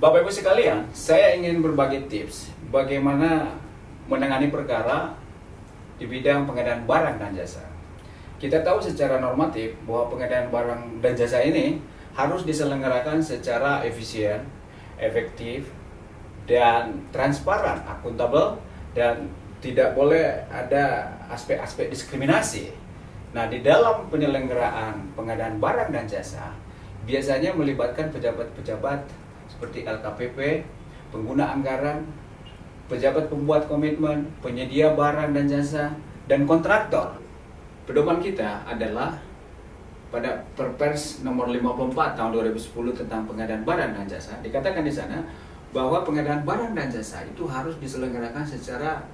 Bapak Ibu sekalian, saya ingin berbagi tips bagaimana menangani perkara di bidang pengadaan barang dan jasa. Kita tahu secara normatif bahwa pengadaan barang dan jasa ini harus diselenggarakan secara efisien, efektif, dan transparan, akuntabel, dan tidak boleh ada aspek-aspek diskriminasi. Nah, di dalam penyelenggaraan pengadaan barang dan jasa, biasanya melibatkan pejabat-pejabat seperti LKPP, pengguna anggaran, pejabat pembuat komitmen, penyedia barang dan jasa, dan kontraktor. Pedoman kita adalah pada Perpres nomor 54 tahun 2010 tentang pengadaan barang dan jasa. Dikatakan di sana bahwa pengadaan barang dan jasa itu harus diselenggarakan secara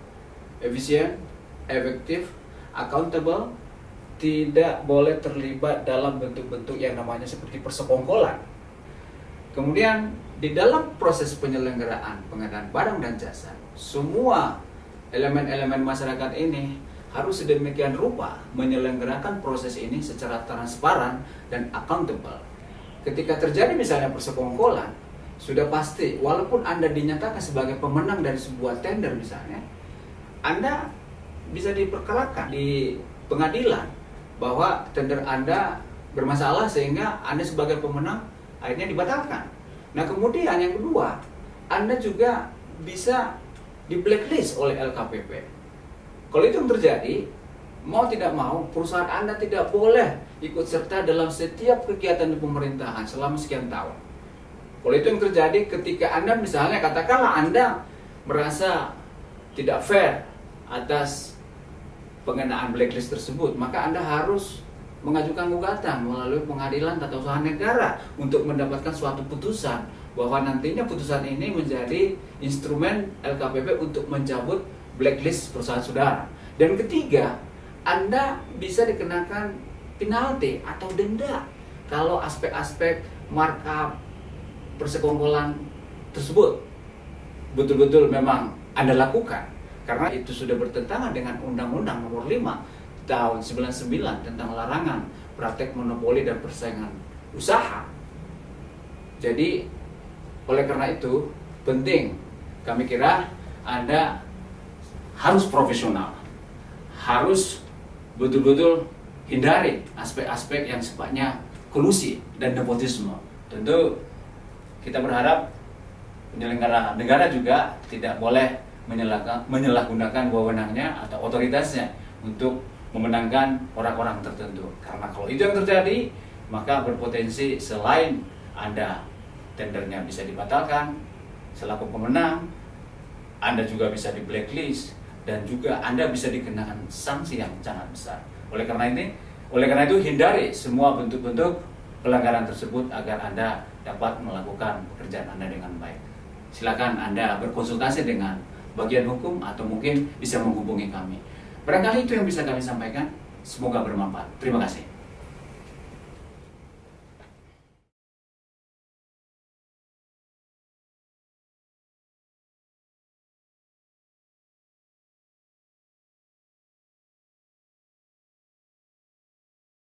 efisien, efektif, accountable, tidak boleh terlibat dalam bentuk-bentuk yang namanya seperti persekongkolan. Kemudian di dalam proses penyelenggaraan pengadaan barang dan jasa, semua elemen-elemen masyarakat ini harus sedemikian rupa menyelenggarakan proses ini secara transparan dan accountable. Ketika terjadi misalnya persekongkolan, sudah pasti walaupun Anda dinyatakan sebagai pemenang dari sebuah tender misalnya, Anda bisa diperkarakan di pengadilan bahwa tender Anda bermasalah sehingga Anda sebagai pemenang akhirnya dibatalkan. Nah, kemudian yang kedua, Anda juga bisa di blacklist oleh LKPP. Kalau itu yang terjadi, mau tidak mau perusahaan Anda tidak boleh ikut serta dalam setiap kegiatan di pemerintahan selama sekian tahun. Kalau itu yang terjadi ketika Anda misalnya katakanlah Anda merasa tidak fair atas pengenaan blacklist tersebut, maka Anda harus mengajukan gugatan melalui pengadilan tata usaha negara untuk mendapatkan suatu putusan bahwa nantinya putusan ini menjadi instrumen LKPP untuk mencabut blacklist perusahaan saudara. Dan ketiga, Anda bisa dikenakan penalti atau denda kalau aspek-aspek markup persekongkolan tersebut betul-betul memang Anda lakukan, karena itu sudah bertentangan dengan Undang-Undang Nomor 5 tahun 99 tentang larangan praktek monopoli dan persaingan usaha. Jadi oleh karena itu penting, kami kira Anda harus profesional, harus betul-betul hindari aspek-aspek yang sifatnya kolusi dan nepotisme. Tentu kita berharap penyelenggara negara juga tidak boleh menyalahgunakan wewenangnya atau otoritasnya untuk memenangkan orang-orang tertentu. Karena kalau itu yang terjadi, maka berpotensi selain Anda tendernya bisa dibatalkan selaku pemenang, Anda juga bisa di blacklist, dan juga Anda bisa dikenakan sanksi yang sangat besar. Oleh karena itu hindari semua bentuk-bentuk pelanggaran tersebut agar Anda dapat melakukan pekerjaan Anda dengan baik. Silakan Anda berkonsultasi dengan bagian hukum atau mungkin bisa menghubungi kami. Barangkali itu yang bisa kami sampaikan. Semoga bermanfaat. Terima kasih.